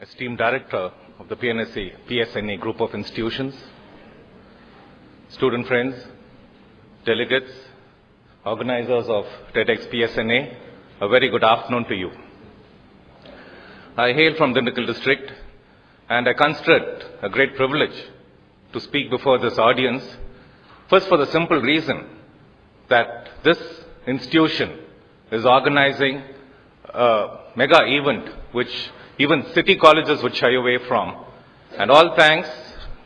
Esteemed Director of the PSNA Group of Institutions, student friends, delegates, organizers of TEDx PSNA, a very good afternoon to you. I hail from Dindukal district and I consider it a great privilege to speak before this audience, first for the simple reason that this institution is organizing a mega event which even city colleges would shy away from. And all thanks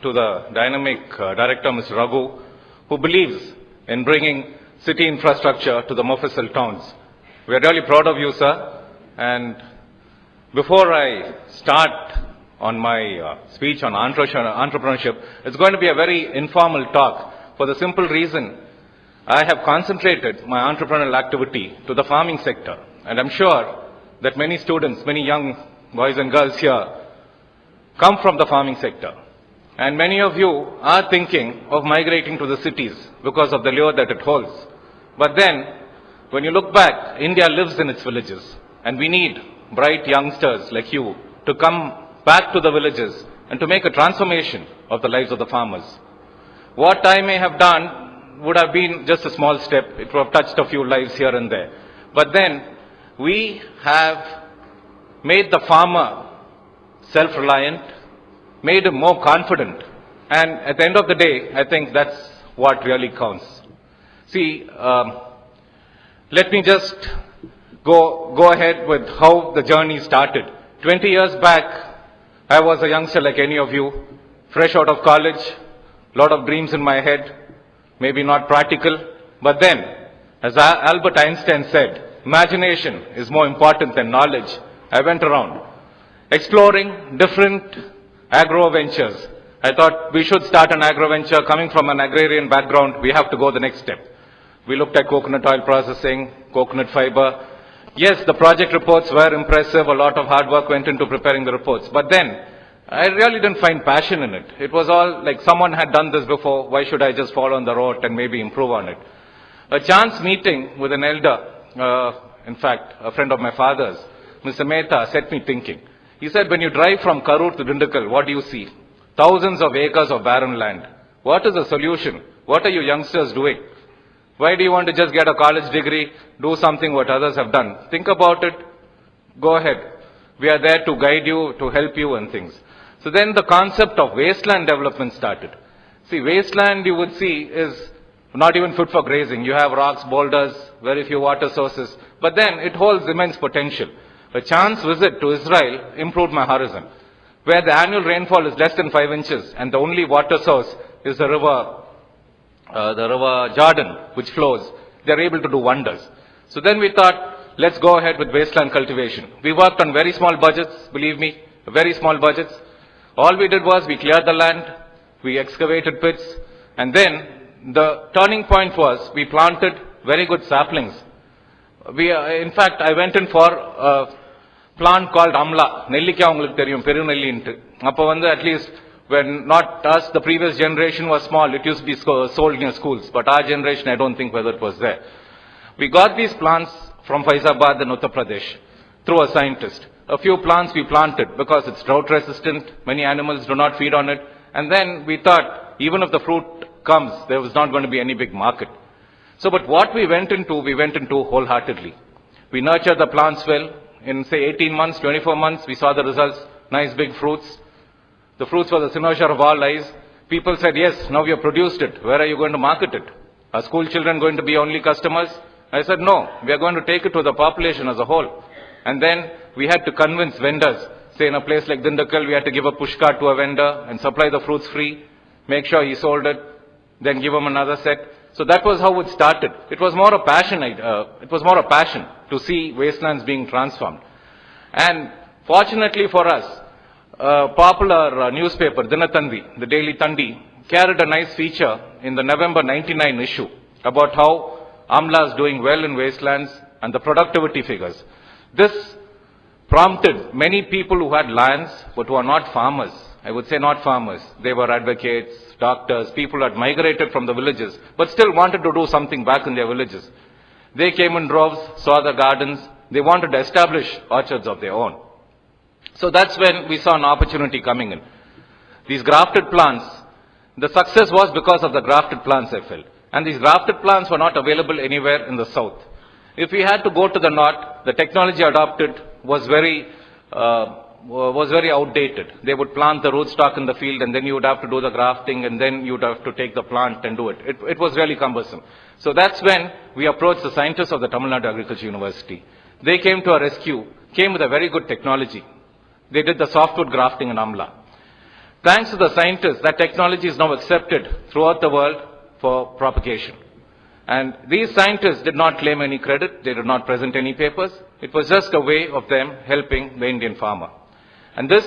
to the dynamic director, Mr. Raghu, who believes in bringing city infrastructure to the Mofussil towns. We are really proud of you, sir. And before I start on my speech on entrepreneurship, it's going to be a very informal talk for the simple reason I have concentrated my entrepreneurial activity to the farming sector. And I'm sure that many students, many young boys and girls here come from the farming sector. And many of you are thinking of migrating to the cities because of the lure that it holds. But then, when you look back, India lives in its villages. And we need bright youngsters like you to come back to the villages and to make a transformation of the lives of the farmers. What I may have done would have been just a small step. It would have touched a few lives here and there. But then, we have made the farmer self-reliant, made him more confident. And at the end of the day, I think that's what really counts. See, let me just go ahead with how the journey started. 20 years back, I was a youngster like any of you, fresh out of college, lot of dreams in my head, maybe not practical. But then, as Albert Einstein said, imagination is more important than knowledge. I went around exploring different agro ventures. I thought we should start an agro venture. Coming from an agrarian background, we have to go the next step. We looked at coconut oil processing, coconut fiber. Yes, the project reports were impressive. A lot of hard work went into preparing the reports. But then, I really didn't find passion in it. It was all like someone had done this before. Why should I just follow on the road and maybe improve on it? A chance meeting with an elder, in fact, a friend of my father's, Mr. Mehta, set me thinking. He said, when you drive from Karur to Dindukal, what do you see? Thousands of acres of barren land. What is the solution? What are you youngsters doing? Why do you want to just get a college degree, do something what others have done? Think about it. Go ahead. We are there to guide you, to help you and things. So then the concept of wasteland development started. See, wasteland you would see is not even fit for grazing. You have rocks, boulders, very few water sources. But then it holds immense potential. A chance visit to Israel improved my horizon, where the annual rainfall is less than 5 inches and the only water source is the river Jordan, which flows. They're able to do wonders. So then we thought, let's go ahead with wasteland cultivation. We worked on very small budgets, believe me, very small budgets. All we did was we cleared the land, we excavated pits, and then the turning point was we planted very good saplings. In fact, I went in for a plant called Amla. Nellikka ungalukku theriyum, Perunelli intu. Appo vandu at least when not us, the previous generation was small, it used to be sold near schools. But our generation, I don't think whether it was there. We got these plants from Faizabad in Uttar Pradesh through a scientist. A few plants we planted because it's drought resistant, many animals do not feed on it. And then we thought, even if the fruit comes, there was not going to be any big market. So, but what we went into wholeheartedly. We nurtured the plants well. In say 18 months, 24 months, we saw the results, nice big fruits. The fruits were the cynosure of all eyes. People said, yes, now we have produced it. Where are you going to market it? Are school children going to be only customers? I said, no, we are going to take it to the population as a whole. And then we had to convince vendors. Say in a place like Dindukal, we had to give a pushcart to a vendor and supply the fruits free, make sure he sold it, then give him another set. So that was how it started. It was more a passion. To see wastelands being transformed. And fortunately for us, a popular newspaper, Dinatandi, the Daily Tandi, carried a nice feature in the November 99 issue about how Amla is doing well in wastelands and the productivity figures. This prompted many people who had lands but who are not farmers. I would say not farmers. They were advocates, doctors, people who had migrated from the villages but still wanted to do something back in their villages. They came in droves, saw the gardens. They wanted to establish orchards of their own. So that's when we saw an opportunity coming in. These grafted plants, the success was because of the grafted plants, I felt. And these grafted plants were not available anywhere in the south. If we had to go to the north, the technology adopted was very outdated. They would plant the rootstock in the field, and then you would have to do the grafting, and then you would have to take the plant and do it. It was really cumbersome. So that's when we approached the scientists of the Tamil Nadu Agriculture University. They came to our rescue, came with a very good technology. They did the softwood grafting in Amla. Thanks to the scientists, that technology is now accepted throughout the world for propagation. And these scientists did not claim any credit, they did not present any papers. It was just a way of them helping the Indian farmer. And this,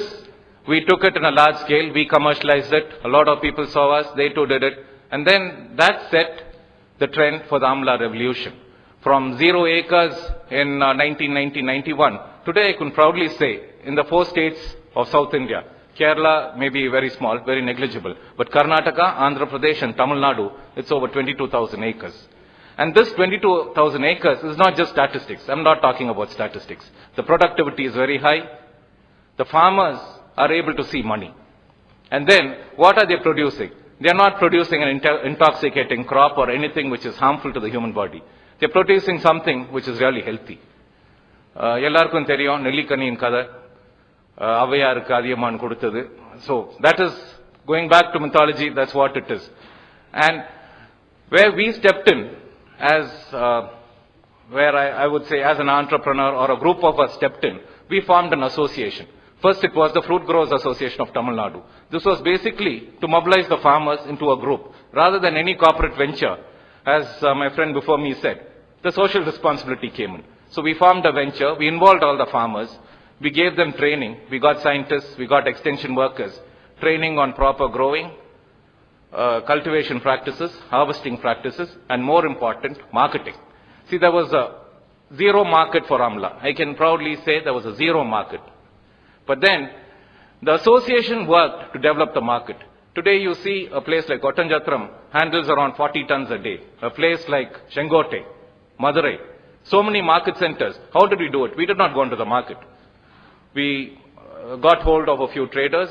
we took it in a large scale, we commercialized it, a lot of people saw us, they too did it. And then that set the trend for the Amla revolution. From 0 acres in 1990-91, today I can proudly say, in the 4 states of South India, Kerala may be very small, very negligible, but Karnataka, Andhra Pradesh and Tamil Nadu, it's over 22,000 acres. And this 22,000 acres is not just statistics. I'm not talking about statistics. The productivity is very high. The farmers are able to see money. And then, what are they producing? They are not producing an intoxicating crop or anything which is harmful to the human body. They're producing something which is really healthy. எல்லாருக்கும் தெரியும் நெல்லிக்கனியின் கதை அவையாருக்கு அதியமான் கொடுத்தது. So that is going back to mythology, that's what it is. And where we stepped in as where I would say as an entrepreneur or a group of us stepped in, we formed an association. First it was the Fruit Growers Association of Tamil Nadu. This was basically to mobilize the farmers into a group rather than any corporate venture. As my friend before me said, the social responsibility came in. So we formed a venture, we involved all the farmers, we gave them training, we got scientists, we got extension workers, training on proper growing, cultivation practices, harvesting practices, and more important, marketing. See, there was a zero market for Amla. I can proudly say there was a zero market. But then, the association worked to develop the market. Today you see a place like Ottanjatram handles around 40 tons a day. A place like Shengote, Madurai, so many market centers. How did we do it? We did not go into the market. We got hold of a few traders,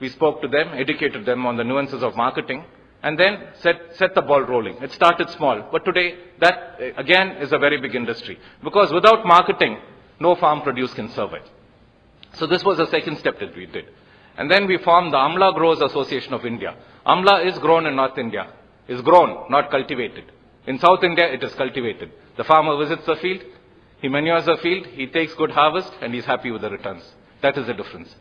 we spoke to them, educated them on the nuances of marketing, and then set the ball rolling. It started small, but today that again is a very big industry. Because without marketing, no farm produce can survive. So this was the second step that we did. And then we formed the Amla Growers Association of India. Amla is grown in North India. Is grown, not cultivated. In South India, it is cultivated. The farmer visits the field, he manures the field, he takes good harvest, and he's happy with the returns. That is the difference.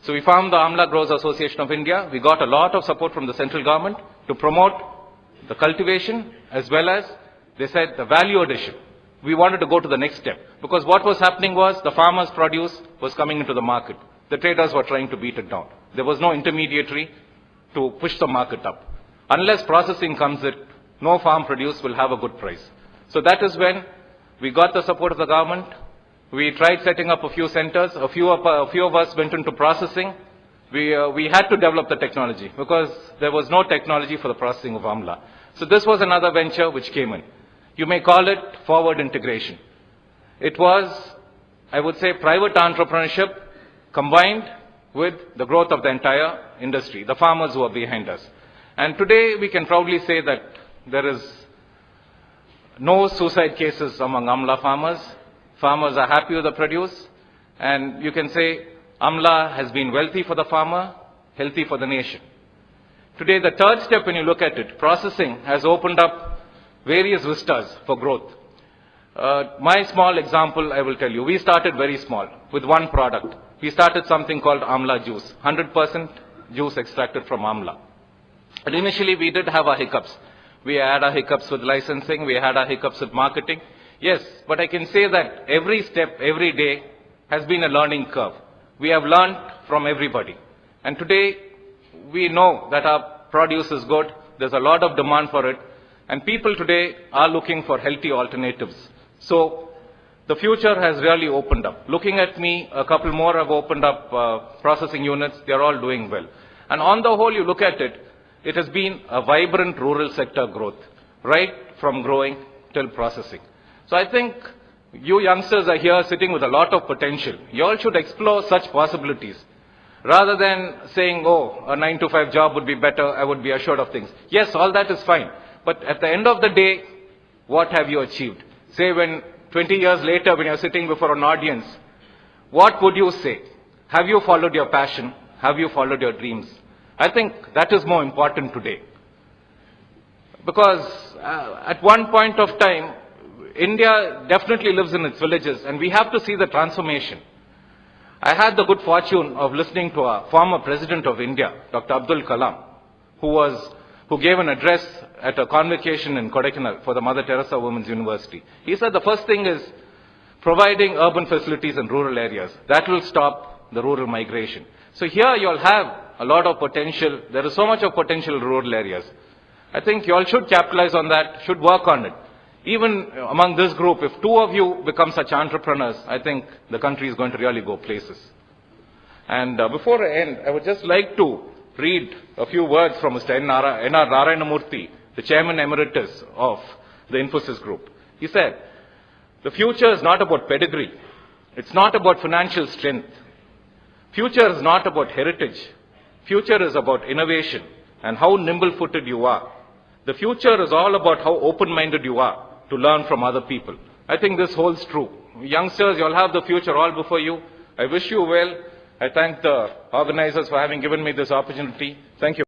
So we formed the Amla Growers Association of India. We got a lot of support from the central government to promote the cultivation as well as, they said, the value addition. We wanted to go to the next step. Because what was happening was the farmers' produce was coming into the market. The traders were trying to beat it down. There was no intermediary to push the market up. Unless processing comes in, no farm produce will have a good price. So that is when we got the support of the government. We tried setting up a few centers. A few of us went into processing. We had to develop the technology because there was no technology for the processing of Amla. So this was another venture which came in. You may call it forward integration. It was, I would say, private entrepreneurship combined with the growth of the entire industry, the farmers who are behind us. And today we can proudly say that there is no suicide cases among Amla farmers. Farmers are happy with the produce. And you can say Amla has been wealthy for the farmer, healthy for the nation. Today the third step, when you look at it, processing has opened up various vistas for growth. My small example, I will tell you, we started very small with one product. We started something called Amla juice, 100% juice extracted from Amla. And initially we did have our hiccups. We had our hiccups with licensing, we had our hiccups with marketing. Yes, but I can say that every step, every day has been a learning curve. We have learned from everybody. And today we know that our produce is good, there's a lot of demand for it, and people today are looking for healthy alternatives. So the future has really opened up. Looking at me, a couple more have opened up processing units. They are all doing well. And on the whole, you look at it, it has been a vibrant rural sector growth, right from growing till processing. So I think You youngsters are here sitting with a lot of potential. You all should explore such possibilities. Rather than saying, oh, a 9-to-5 job would be better, I would be assured of things. Yes, all that is fine. But at the end of the day, what have you achieved? Say when 20 years later, when you're sitting before an audience, what would you say? Have you followed your passion? Have you followed your dreams? I think that is more important today. Because at one point of time, India definitely lives in its villages, and we have to see the transformation. I had the good fortune of listening to a former president of India, Dr. Abdul Kalam, who gave an address at a convocation in Kodaikanal for the Mother Teresa Women's University. He said the first thing is providing urban facilities in rural areas. That will stop the rural migration. So here you all have a lot of potential. There is so much of potential in rural areas. I think you all should capitalize on that, should work on it. Even among this group, if 2 of you become such entrepreneurs, I think the country is going to really go places. And before I end, I would just like to read a few words from Mr. N.R. Narayanamurthy, the Chairman Emeritus of the Infosys Group. He said, the future is not about pedigree. It's not about financial strength. Future is not about heritage. Future is about innovation and how nimble-footed you are. The future is all about how open-minded you are to learn from other people. I think this holds true. Youngsters, you all have the future all before you. I wish you well. I thank the organizers for having given me this opportunity. Thank you.